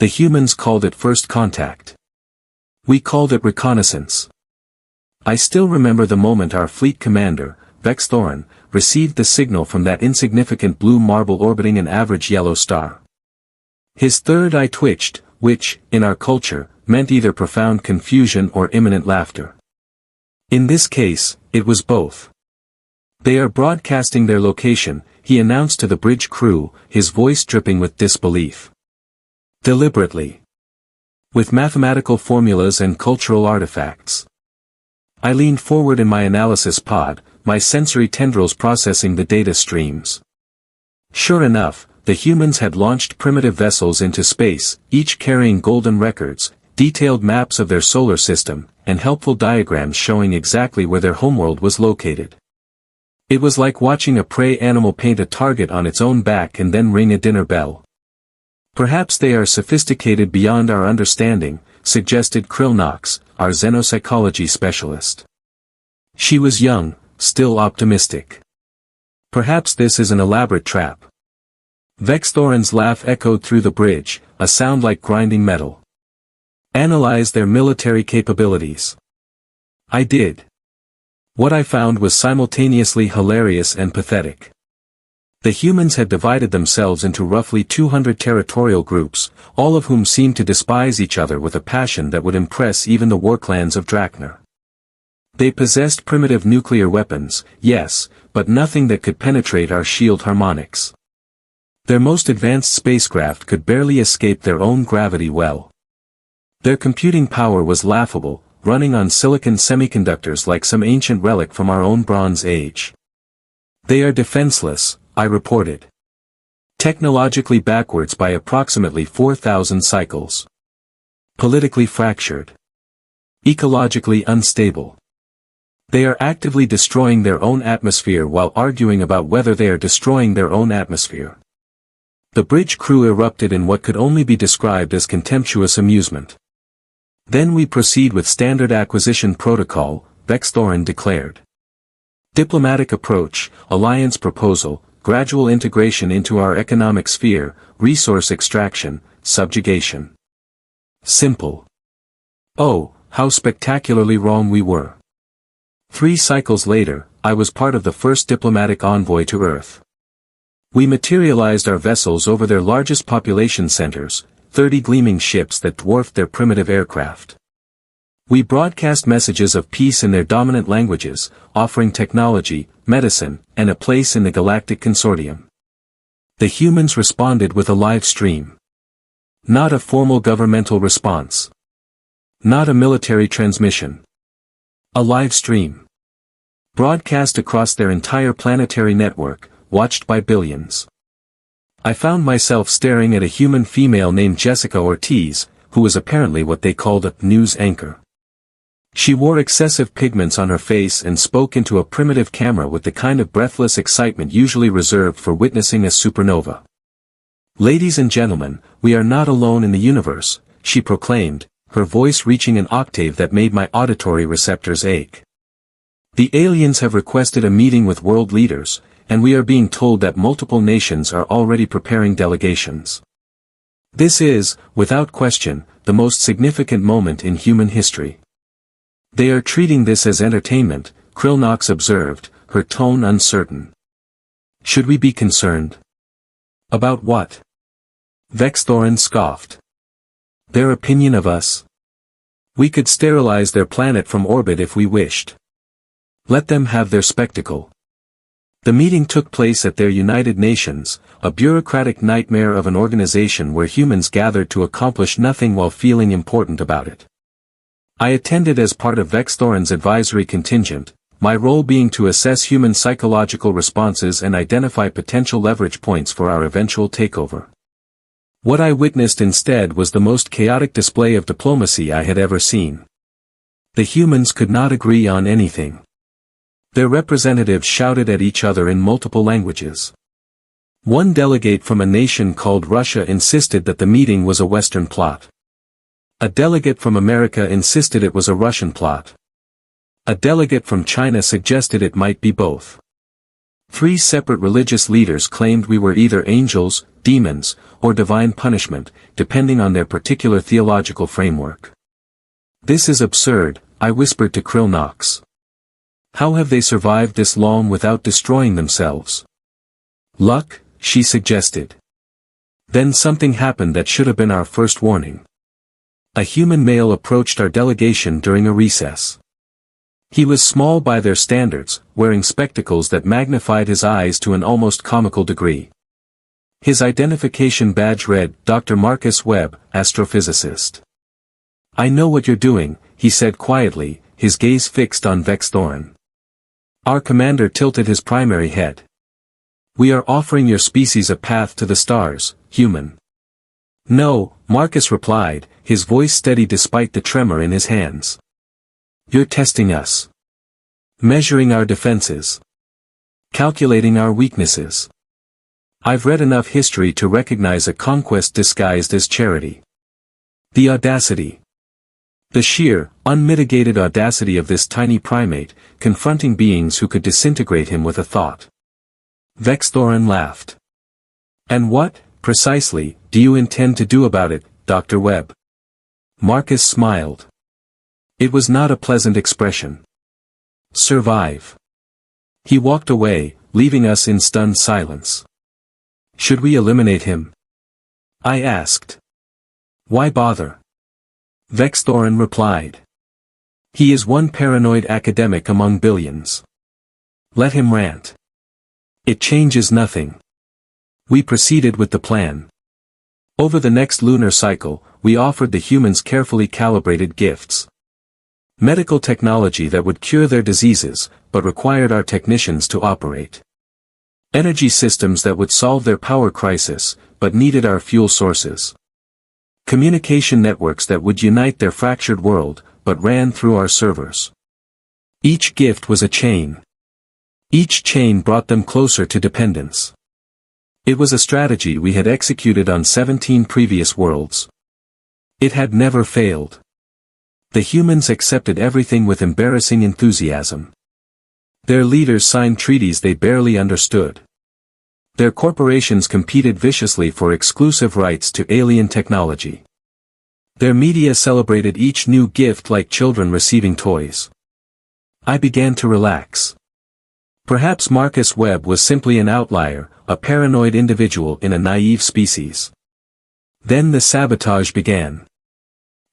The humans called it first contact. We called it reconnaissance. I still remember the moment our fleet commander, Vex Thorin, received the signal from that insignificant blue marble orbiting an average yellow star. His third eye twitched, which, in our culture, meant either profound confusion or imminent laughter. In this case, it was both. "They are broadcasting their location," he announced to the bridge crew, his voice dripping with disbelief. Deliberately. With mathematical formulas and cultural artifacts. I leaned forward in my analysis pod, my sensory tendrils processing the data streams. Sure enough, the humans had launched primitive vessels into space, each carrying golden records, detailed maps of their solar system, and helpful diagrams showing exactly where their homeworld was located. It was like watching a prey animal paint a target on its own back and then ring a dinner bell. "Perhaps they are sophisticated beyond our understanding," suggested Krill Knox, our xenopsychology specialist. She was young, still optimistic. "Perhaps this is an elaborate trap." Vex Thorin's laugh echoed through the bridge, a sound like grinding metal. "Analyze their military capabilities." I did. What I found was simultaneously hilarious and pathetic. The humans had divided themselves into roughly 200 territorial groups, all of whom seemed to despise each other with a passion that would impress even the war clans of Draknar. They possessed primitive nuclear weapons, yes, but nothing that could penetrate our shield harmonics. Their most advanced spacecraft could barely escape their own gravity well. Their computing power was laughable, running on silicon semiconductors like some ancient relic from our own Bronze Age. "They are defenseless," I reported. "Technologically backwards by approximately 4,000 cycles. Politically fractured. Ecologically unstable. They are actively destroying their own atmosphere while arguing about whether they are destroying their own atmosphere." The bridge crew erupted in what could only be described as contemptuous amusement. "Then we proceed with standard acquisition protocol," Vex Thorin declared. "Diplomatic approach, alliance proposal, gradual integration into our economic sphere, resource extraction, subjugation. Simple." Oh, how spectacularly wrong we were. 3 cycles later, I was part of the first diplomatic envoy to Earth. We materialized our vessels over their largest population centers, 30 gleaming ships that dwarfed their primitive aircraft. We broadcast messages of peace in their dominant languages, offering technology, medicine, and a place in the galactic consortium. The humans responded with a live stream. Not a formal governmental response. Not a military transmission. A live stream. Broadcast across their entire planetary network, watched by billions. I found myself staring at a human female named Jessica Ortiz, who was apparently what they called a news anchor. She wore excessive pigments on her face and spoke into a primitive camera with the kind of breathless excitement usually reserved for witnessing a supernova. "Ladies and gentlemen, we are not alone in the universe," she proclaimed, her voice reaching an octave that made my auditory receptors ache. "The aliens have requested a meeting with world leaders, and we are being told that multiple nations are already preparing delegations. This is, without question, the most significant moment in human history. They are treating this as entertainment," Krill Knox observed, her tone uncertain. "Should we be concerned?" "About what?" Vex Thorin scoffed. "Their opinion of us? We could sterilize their planet from orbit if we wished. Let them have their spectacle." The meeting took place at their United Nations, a bureaucratic nightmare of an organization where humans gathered to accomplish nothing while feeling important about it. I attended as part of Vex Thorin's advisory contingent, my role being to assess human psychological responses and identify potential leverage points for our eventual takeover. What I witnessed instead was the most chaotic display of diplomacy I had ever seen. The humans could not agree on anything. Their representatives shouted at each other in multiple languages. One delegate from a nation called Russia insisted that the meeting was a Western plot. A delegate from America insisted it was a Russian plot. A delegate from China suggested it might be both. 3 separate religious leaders claimed we were either angels, demons, or divine punishment, depending on their particular theological framework. This is absurd, I whispered to Krill Knox. How have they survived this long without destroying themselves? Luck, she suggested. Then something happened that should have been our first warning. A human male approached our delegation during a recess. He was small by their standards, wearing spectacles that magnified his eyes to an almost comical degree. His identification badge read, Dr. Marcus Webb, astrophysicist. I know what you're doing, he said quietly, his gaze fixed on Vex Thorin. Our commander tilted his primary head. We are offering your species a path to the stars, human. No, Marcus replied, his voice steady despite the tremor in his hands. You're testing us. Measuring our defenses. Calculating our weaknesses. I've read enough history to recognize a conquest disguised as charity. The audacity. The sheer, unmitigated audacity of this tiny primate, confronting beings who could disintegrate him with a thought. Vex Thorin laughed. And what, precisely, do you intend to do about it, Dr. Webb? Marcus smiled. It was not a pleasant expression. Survive. He walked away, leaving us in stunned silence. Should we eliminate him? I asked. Why bother? Vex Thorin replied. He is one paranoid academic among billions. Let him rant. It changes nothing. We proceeded with the plan. Over the next lunar cycle, we offered the humans carefully calibrated gifts. Medical technology that would cure their diseases, but required our technicians to operate. Energy systems that would solve their power crisis, but needed our fuel sources. Communication networks that would unite their fractured world, but ran through our servers. Each gift was a chain. Each chain brought them closer to dependence. It was a strategy we had executed on 17 previous worlds. It had never failed. The humans accepted everything with embarrassing enthusiasm. Their leaders signed treaties they barely understood. Their corporations competed viciously for exclusive rights to alien technology. Their media celebrated each new gift like children receiving toys. I began to relax. Perhaps Marcus Webb was simply an outlier, a paranoid individual in a naive species. Then the sabotage began.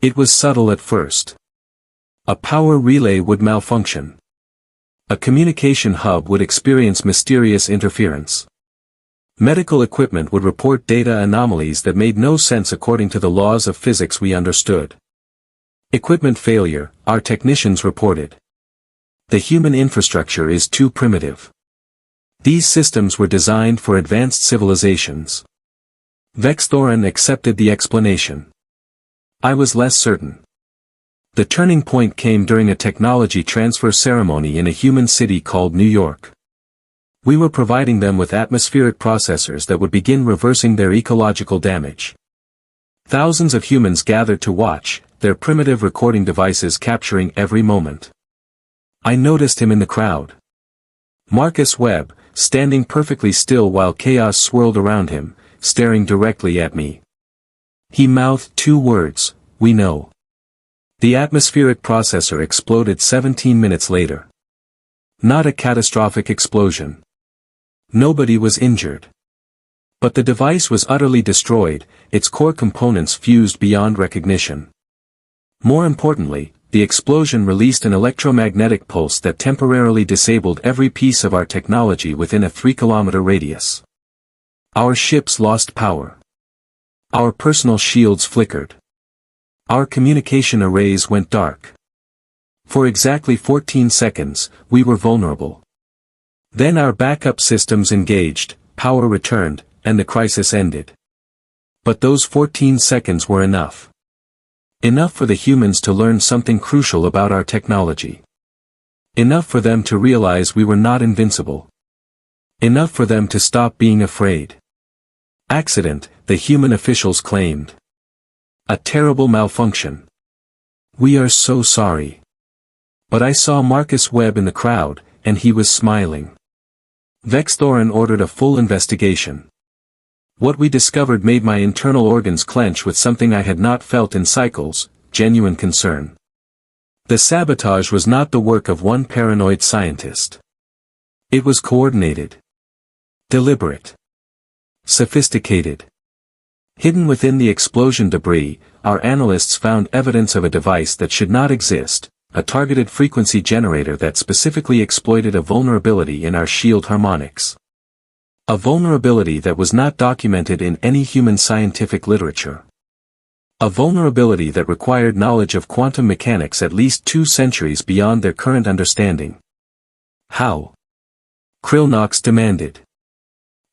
It was subtle at first. A power relay would malfunction. A communication hub would experience mysterious interference. Medical equipment would report data anomalies that made no sense according to the laws of physics we understood. Equipment failure, our technicians reported. The human infrastructure is too primitive. These systems were designed for advanced civilizations. Vex Thorin accepted the explanation. I was less certain. The turning point came during a technology transfer ceremony in a human city called New York. We were providing them with atmospheric processors that would begin reversing their ecological damage. Thousands of humans gathered to watch, their primitive recording devices capturing every moment. I noticed him in the crowd. Marcus Webb, standing perfectly still while chaos swirled around him, staring directly at me. He mouthed 2 words, "We know." The atmospheric processor exploded 17 minutes later. Not a catastrophic explosion. Nobody was injured. But the device was utterly destroyed, its core components fused beyond recognition. More importantly, the explosion released an electromagnetic pulse that temporarily disabled every piece of our technology within a 3-kilometer radius. Our ships lost power. Our personal shields flickered. Our communication arrays went dark. For exactly 14 seconds, we were vulnerable. Then our backup systems engaged, power returned, and the crisis ended. But those 14 seconds were enough. Enough for the humans to learn something crucial about our technology. Enough for them to realize we were not invincible. Enough for them to stop being afraid. Accident, the human officials claimed. A terrible malfunction. We are so sorry. But I saw Marcus Webb in the crowd, and he was smiling. Vex Thorin ordered a full investigation. What we discovered made my internal organs clench with something I had not felt in cycles, genuine concern. The sabotage was not the work of one paranoid scientist. It was coordinated, deliberate, sophisticated. Hidden within the explosion debris, our analysts found evidence of a device that should not exist, a targeted frequency generator that specifically exploited a vulnerability in our shield harmonics. A vulnerability that was not documented in any human scientific literature. A vulnerability that required knowledge of quantum mechanics at least 2 centuries beyond their current understanding. How? Krillnox demanded.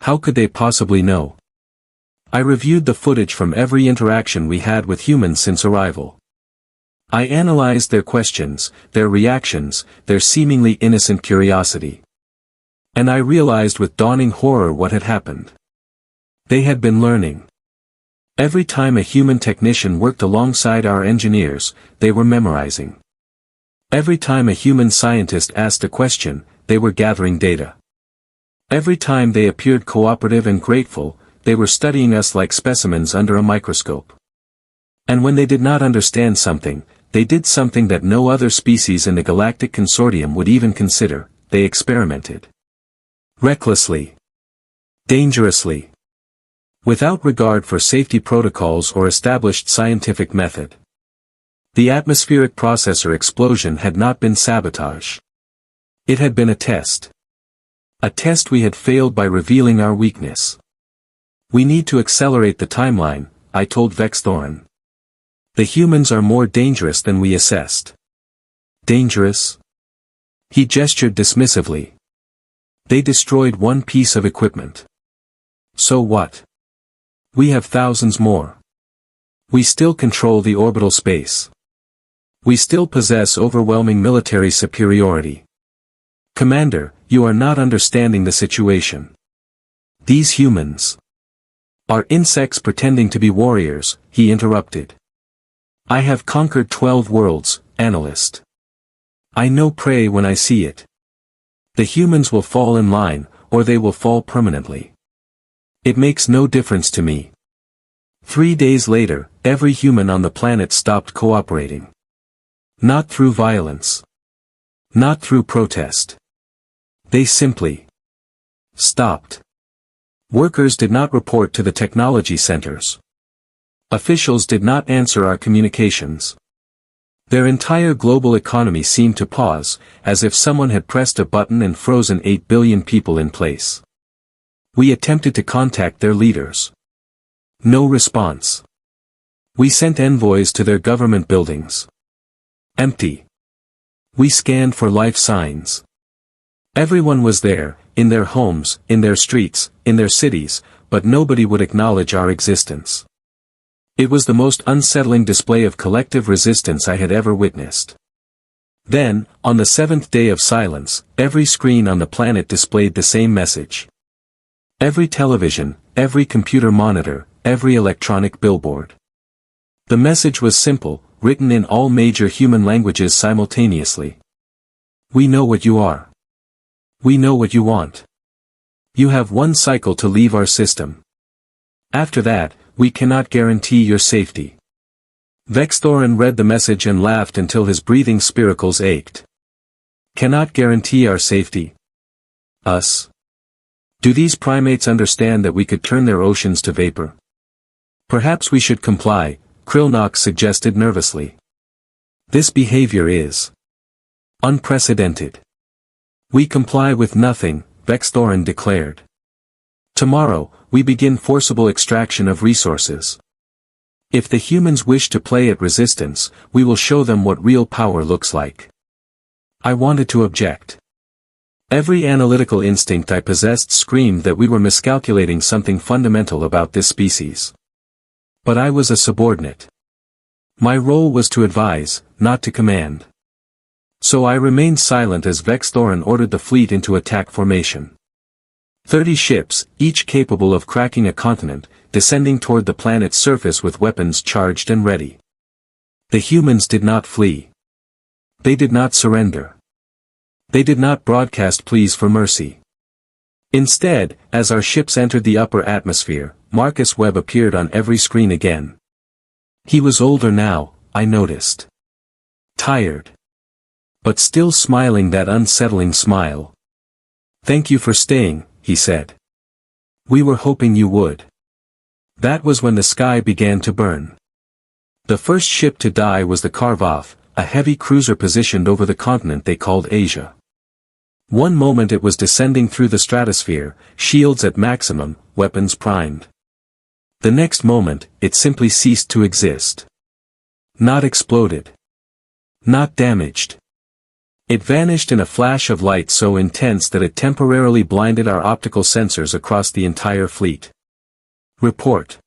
How could they possibly know? I reviewed the footage from every interaction we had with humans since arrival. I analyzed their questions, their reactions, their seemingly innocent curiosity. And I realized with dawning horror what had happened. They had been learning. Every time a human technician worked alongside our engineers, they were memorizing. Every time a human scientist asked a question, they were gathering data. Every time they appeared cooperative and grateful, they were studying us like specimens under a microscope. And when they did not understand something, they did something that no other species in the galactic consortium would even consider: they experimented. Recklessly. Dangerously. Without regard for safety protocols or established scientific method. The atmospheric processor explosion had not been sabotage. It had been a test. A test we had failed by revealing our weakness. We need to accelerate the timeline, I told Vex Thorin. The humans are more dangerous than we assessed. Dangerous? He gestured dismissively. They destroyed one piece of equipment. So what? We have thousands more. We still control the orbital space. We still possess overwhelming military superiority. Commander, you are not understanding the situation. These humans are insects pretending to be warriors, he interrupted. I have conquered 12 worlds, analyst. I know prey when I see it. The humans will fall in line, or they will fall permanently. It makes no difference to me. 3 days later, every human on the planet stopped cooperating. Not through violence. Not through protest. They simply stopped. Workers did not report to the technology centers. Officials did not answer our communications. Their entire global economy seemed to pause, as if someone had pressed a button and frozen 8 billion people in place. We attempted to contact their leaders. No response. We sent envoys to their government buildings. Empty. We scanned for life signs. Everyone was there, in their homes, in their streets, in their cities, but nobody would acknowledge our existence. It was the most unsettling display of collective resistance I had ever witnessed. Then, on the 7th day of silence, every screen on the planet displayed the same message. Every television, every computer monitor, every electronic billboard. The message was simple, written in all major human languages simultaneously. We know what you are. We know what you want. You have 1 cycle to leave our system. After that, we cannot guarantee your safety. Vex Thorin read the message and laughed until his breathing spiracles ached. Cannot guarantee our safety? Us? Do these primates understand that we could turn their oceans to vapor? Perhaps we should comply, Krillnox suggested nervously. This behavior is unprecedented. We comply with nothing, Vex Thorin declared. Tomorrow, we begin forcible extraction of resources. If the humans wish to play at resistance, we will show them what real power looks like. I wanted to object. Every analytical instinct I possessed screamed that we were miscalculating something fundamental about this species. But I was a subordinate. My role was to advise, not to command. So I remained silent as Vex Thorin ordered the fleet into attack formation. 30 ships, each capable of cracking a continent, descending toward the planet's surface with weapons charged and ready. The humans did not flee. They did not surrender. They did not broadcast pleas for mercy. Instead, as our ships entered the upper atmosphere, Marcus Webb appeared on every screen again. He was older now, I noticed. Tired. But still smiling that unsettling smile. "Thank you for staying," he said. "We were hoping you would." That was when the sky began to burn. The first ship to die was the Karvoff, a heavy cruiser positioned over the continent they called Asia. One moment it was descending through the stratosphere, shields at maximum, weapons primed. The next moment, it simply ceased to exist. Not exploded. Not damaged. It vanished in a flash of light so intense that it temporarily blinded our optical sensors across the entire fleet. "Report."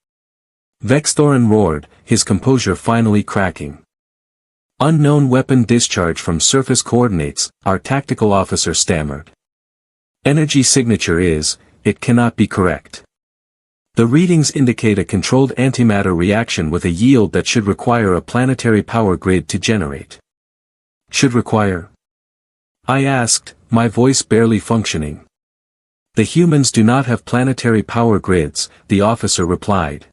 Vexthorin roared, his composure finally cracking. "Unknown weapon discharge from surface coordinates," our tactical officer stammered. "Energy signature is, it cannot be correct. The readings indicate a controlled antimatter reaction with a yield that should require a planetary power grid to generate." "Should require?" I asked, my voice barely functioning. "The humans do not have planetary power grids," the officer replied.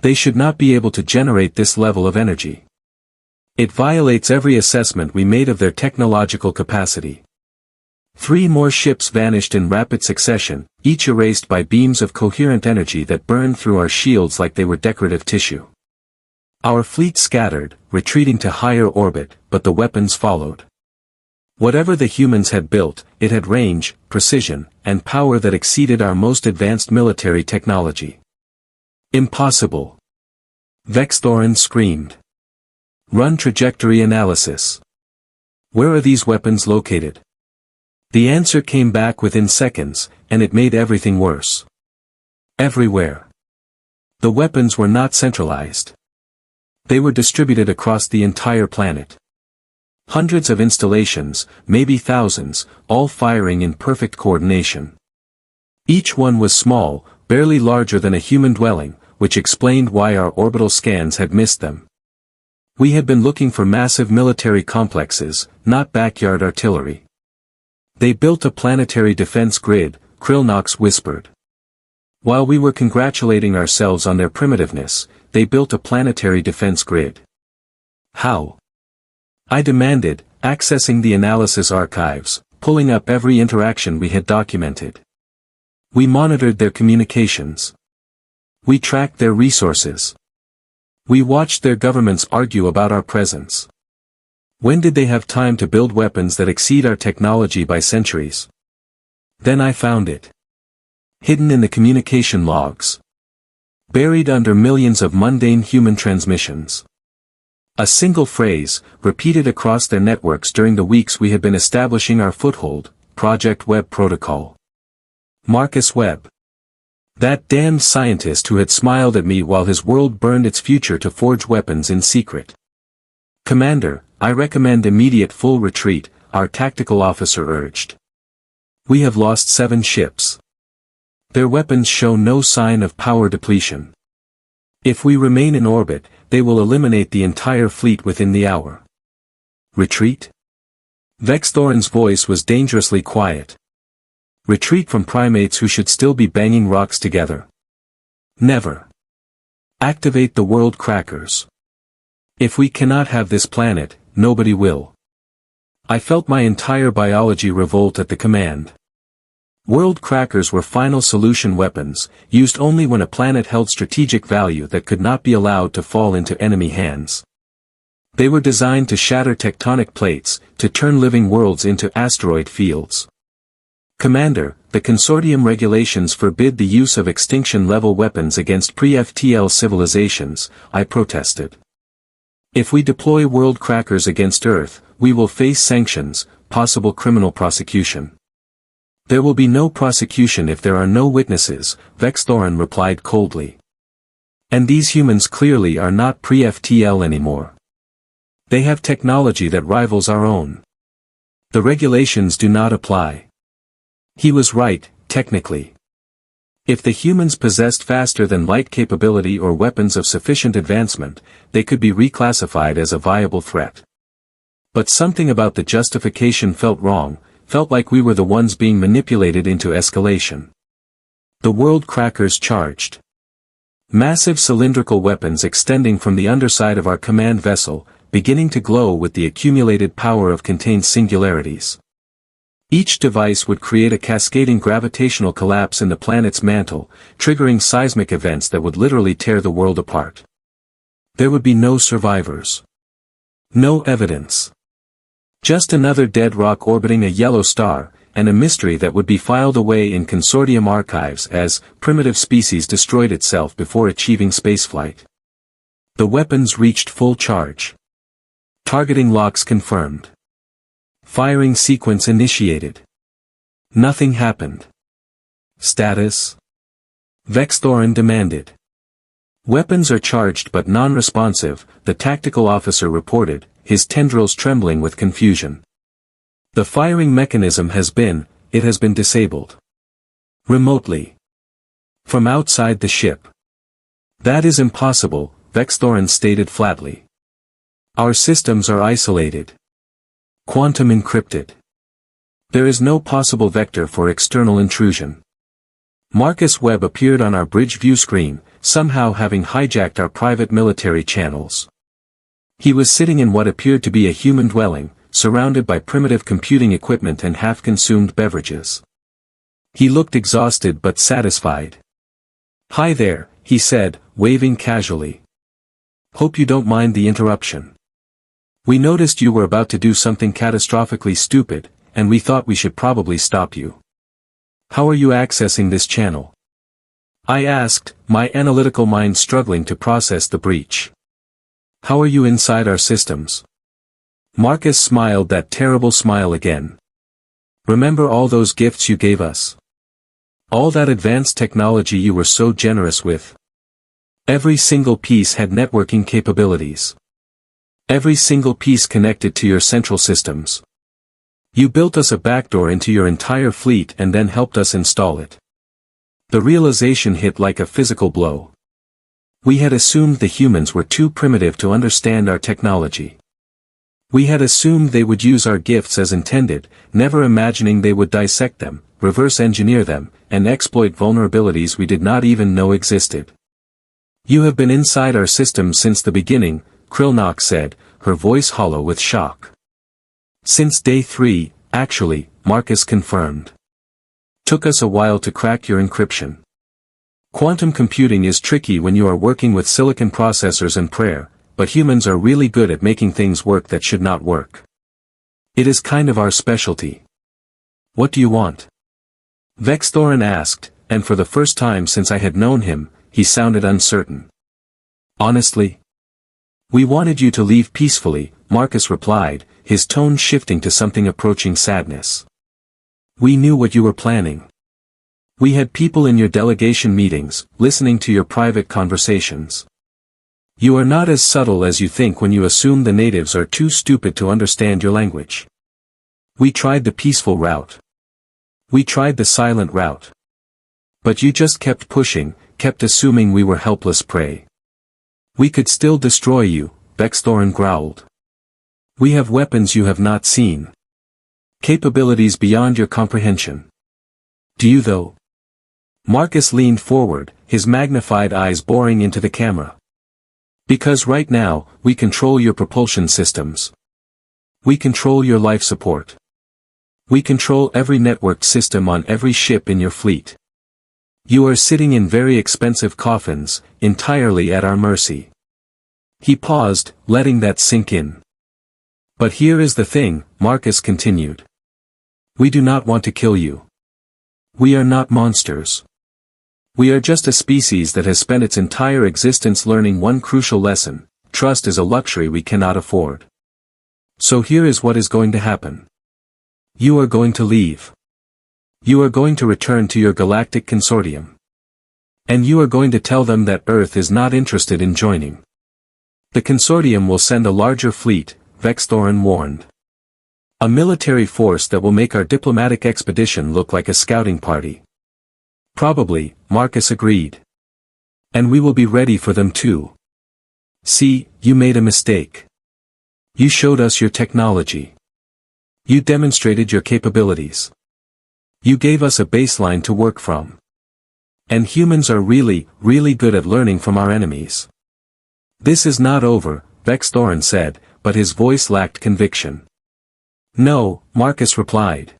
"They should not be able to generate this level of energy. It violates every assessment we made of their technological capacity." 3 more ships vanished in rapid succession, each erased by beams of coherent energy that burned through our shields like they were decorative tissue. Our fleet scattered, retreating to higher orbit, but the weapons followed. Whatever the humans had built, it had range, precision, and power that exceeded our most advanced military technology. "Impossible!" Vexthorin screamed. "Run trajectory analysis. Where are these weapons located?" The answer came back within seconds, and it made everything worse. Everywhere. The weapons were not centralized. They were distributed across the entire planet. Hundreds of installations, maybe thousands, all firing in perfect coordination. Each one was small, barely larger than a human dwelling, which explained why our orbital scans had missed them. We had been looking for massive military complexes, not backyard artillery. "They built a planetary defense grid," Krillnox whispered. While we were congratulating ourselves on their primitiveness, they built a planetary defense grid. "How?" I demanded, accessing the analysis archives, pulling up every interaction we had documented. "We monitored their communications. We tracked their resources. We watched their governments argue about our presence. When did they have time to build weapons that exceed our technology by centuries?" Then I found it. Hidden in the communication logs. Buried under millions of mundane human transmissions. A single phrase, repeated across their networks during the weeks we had been establishing our foothold: Project Webb Protocol. Marcus Webb. That damned scientist who had smiled at me while his world burned its future to forge weapons in secret. "Commander, I recommend immediate full retreat," our tactical officer urged. "We have lost 7 ships. Their weapons show no sign of power depletion. If we remain in orbit, they will eliminate the entire fleet within the hour." "Retreat?" Vexthorin's voice was dangerously quiet. "Retreat from primates who should still be banging rocks together. Never. Activate the world crackers. If we cannot have this planet, nobody will." I felt my entire biology revolt at the command. World crackers were final solution weapons, used only when a planet held strategic value that could not be allowed to fall into enemy hands. They were designed to shatter tectonic plates, to turn living worlds into asteroid fields. "Commander, the consortium regulations forbid the use of extinction-level weapons against pre-FTL civilizations," I protested. "If we deploy world crackers against Earth, we will face sanctions, possible criminal prosecution." "There will be no prosecution if there are no witnesses," Vexthorin replied coldly. "And these humans clearly are not pre-FTL anymore. They have technology that rivals our own. The regulations do not apply." He was right, technically. If the humans possessed faster-than-light capability or weapons of sufficient advancement, they could be reclassified as a viable threat. But something about the justification felt wrong. felt like we were the ones being manipulated into escalation. The world crackers charged. Massive cylindrical weapons extending from the underside of our command vessel, beginning to glow with the accumulated power of contained singularities. Each device would create a cascading gravitational collapse in the planet's mantle, triggering seismic events that would literally tear the world apart. There would be no survivors. No evidence. Just another dead rock orbiting a yellow star, and a mystery that would be filed away in consortium archives as primitive species destroyed itself before achieving spaceflight. The weapons reached full charge. Targeting locks confirmed. Firing sequence initiated. Nothing happened. Status? Vexthorin demanded. Weapons are charged but non-responsive, the tactical officer reported, his tendrils trembling with confusion. The firing mechanism has been disabled. Remotely. From outside the ship. That is impossible, Vexthorin stated flatly. Our systems are isolated. Quantum encrypted. There is no possible vector for external intrusion. Marcus Webb appeared on our bridge view screen, somehow having hijacked our private military channels. He was sitting in what appeared to be a human dwelling, surrounded by primitive computing equipment and half-consumed beverages. He looked exhausted but satisfied. "Hi there," he said, waving casually. "Hope you don't mind the interruption. We noticed you were about to do something catastrophically stupid, and we thought we should probably stop you. How are you accessing this channel?" I asked, my analytical mind struggling to process the breach. "How are you inside our systems?" Marcus smiled that terrible smile again. "Remember all those gifts you gave us? All that advanced technology you were so generous with? Every single piece had networking capabilities. Every single piece connected to your central systems. You built us a backdoor into your entire fleet and then helped us install it." The realization hit like a physical blow. We had assumed the humans were too primitive to understand our technology. We had assumed they would use our gifts as intended, never imagining they would dissect them, reverse engineer them, and exploit vulnerabilities we did not even know existed. "You have been inside our systems since the beginning," Krillnock said, her voice hollow with shock. "Since day 3, actually," Marcus confirmed. "Took us a while to crack your encryption. Quantum computing is tricky when you are working with silicon processors and prayer, but humans are really good at making things work that should not work. It is kind of our specialty. What do you want?" Vexthorin asked, and for the first time since I had known him, he sounded uncertain. "Honestly? We wanted you to leave peacefully," Marcus replied, his tone shifting to something approaching sadness. "We knew what you were planning. We had people in your delegation meetings, listening to your private conversations. You are not as subtle as you think when you assume the natives are too stupid to understand your language. We tried the peaceful route. We tried the silent route. But you just kept pushing, kept assuming we were helpless prey. We could still destroy you," Vexthorin growled. "We have weapons you have not seen. Capabilities beyond your comprehension. Do you though?" Marcus leaned forward, his magnified eyes boring into the camera. "Because right now, we control your propulsion systems. We control your life support. We control every networked system on every ship in your fleet. You are sitting in very expensive coffins, entirely at our mercy." He paused, letting that sink in. "But here is the thing," Marcus continued. "We do not want to kill you. We are not monsters. We are just a species that has spent its entire existence learning one crucial lesson: trust is a luxury we cannot afford. So here is what is going to happen. You are going to leave. You are going to return to your galactic consortium. And you are going to tell them that Earth is not interested in joining. The consortium will send a larger fleet," Vexthorin warned. "A military force that will make our diplomatic expedition look like a scouting party." "Probably," Marcus agreed. "And we will be ready for them too. See, you made a mistake. You showed us your technology. You demonstrated your capabilities. You gave us a baseline to work from. And humans are really, really good at learning from our enemies. This is not over, Vex Thorin said, but his voice lacked conviction. No, Marcus replied.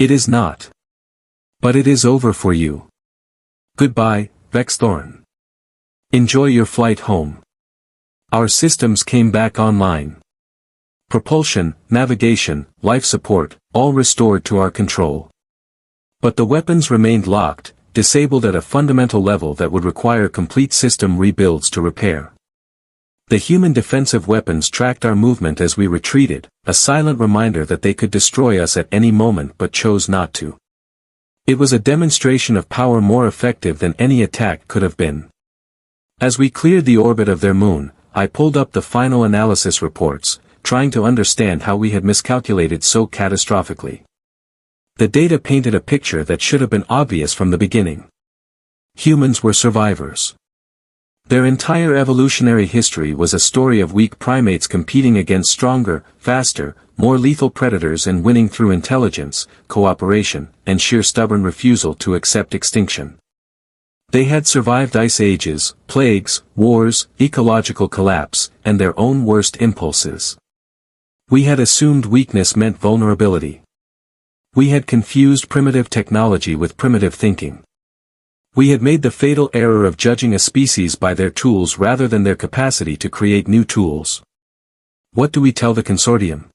It is not. But it is over for you. Goodbye, Vex Thorin. Enjoy your flight home. Our systems came back online. Propulsion, navigation, life support, all restored to our control. But the weapons remained locked, disabled at a fundamental level that would require complete system rebuilds to repair. The human defensive weapons tracked our movement as we retreated, a silent reminder that they could destroy us at any moment but chose not to. It was a demonstration of power more effective than any attack could have been. As we cleared the orbit of their moon, I pulled up the final analysis reports, trying to understand how we had miscalculated so catastrophically. The data painted a picture that should have been obvious from the beginning. Humans were survivors. Their entire evolutionary history was a story of weak primates competing against stronger, faster, more lethal predators and winning through intelligence, cooperation, and sheer stubborn refusal to accept extinction. They had survived ice ages, plagues, wars, ecological collapse, and their own worst impulses. We had assumed weakness meant vulnerability. We had confused primitive technology with primitive thinking. We had made the fatal error of judging a species by their tools rather than their capacity to create new tools. What do we tell the consortium?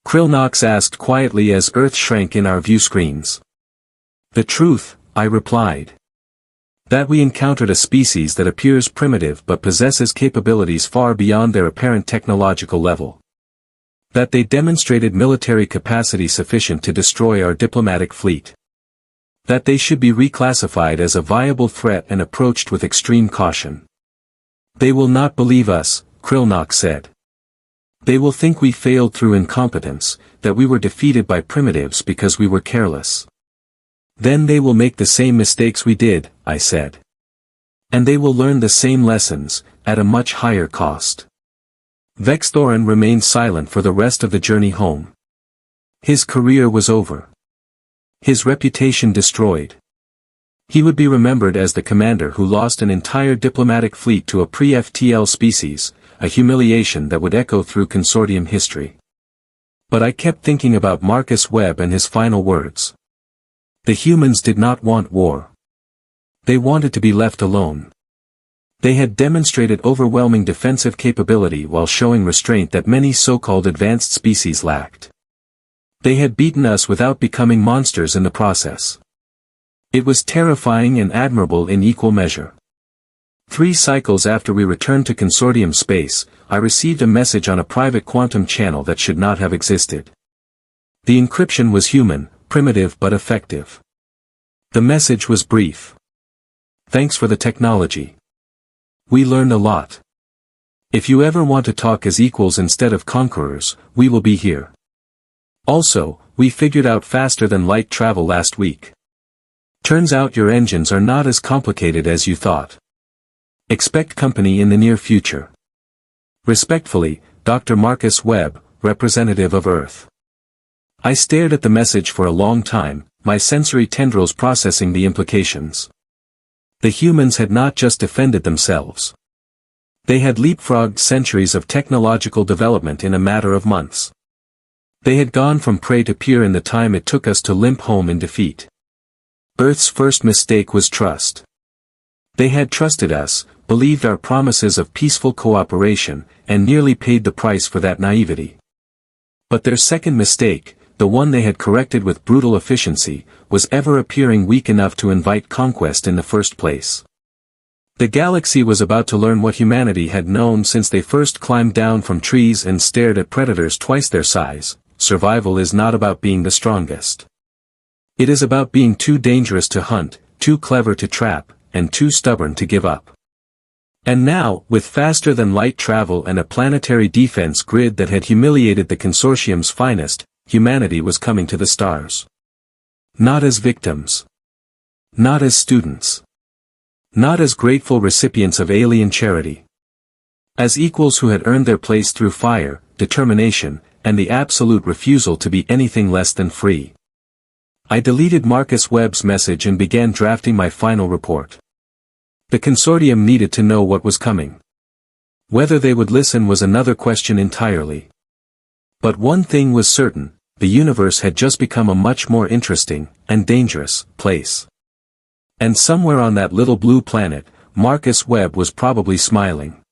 Krillnox asked quietly as Earth shrank in our view screens. The truth, I replied. That we encountered a species that appears primitive but possesses capabilities far beyond their apparent technological level. That they demonstrated military capacity sufficient to destroy our diplomatic fleet. That they should be reclassified as a viable threat and approached with extreme caution. They will not believe us, Krillnox said. They will think we failed through incompetence, that we were defeated by primitives because we were careless. Then they will make the same mistakes we did, I said. And they will learn the same lessons, at a much higher cost. Vex Thorin remained silent for the rest of the journey home. His career was over. His reputation destroyed. He would be remembered as the commander who lost an entire diplomatic fleet to a pre-FTL species, a humiliation that would echo through consortium history. But I kept thinking about Marcus Webb and his final words. The humans did not want war. They wanted to be left alone. They had demonstrated overwhelming defensive capability while showing restraint that many so-called advanced species lacked. They had beaten us without becoming monsters in the process. It was terrifying and admirable in equal measure. 3 cycles after we returned to consortium space, I received a message on a private quantum channel that should not have existed. The encryption was human, primitive but effective. The message was brief. Thanks for the technology. We learned a lot. If you ever want to talk as equals instead of conquerors, we will be here. Also, we figured out faster than light travel last week. Turns out your engines are not as complicated as you thought. Expect company in the near future. Respectfully, Dr. Marcus Webb, representative of Earth. I stared at the message for a long time, my sensory tendrils processing the implications. The humans had not just defended themselves. They had leapfrogged centuries of technological development in a matter of months. They had gone from prey to peer in the time it took us to limp home in defeat. Earth's first mistake was trust. They had trusted us, believed our promises of peaceful cooperation, and nearly paid the price for that naivety. But their second mistake, the one they had corrected with brutal efficiency, was ever appearing weak enough to invite conquest in the first place. The galaxy was about to learn what humanity had known since they first climbed down from trees and stared at predators twice their size. Survival is not about being the strongest. It is about being too dangerous to hunt, too clever to trap, and too stubborn to give up. And now, with faster-than-light travel and a planetary defense grid that had humiliated the consortium's finest, humanity was coming to the stars. Not as victims. Not as students. Not as grateful recipients of alien charity. As equals who had earned their place through fire, determination, and the absolute refusal to be anything less than free. I deleted Marcus Webb's message and began drafting my final report. The consortium needed to know what was coming. Whether they would listen was another question entirely. But one thing was certain, the universe had just become a much more interesting, and dangerous, place. And somewhere on that little blue planet, Marcus Webb was probably smiling.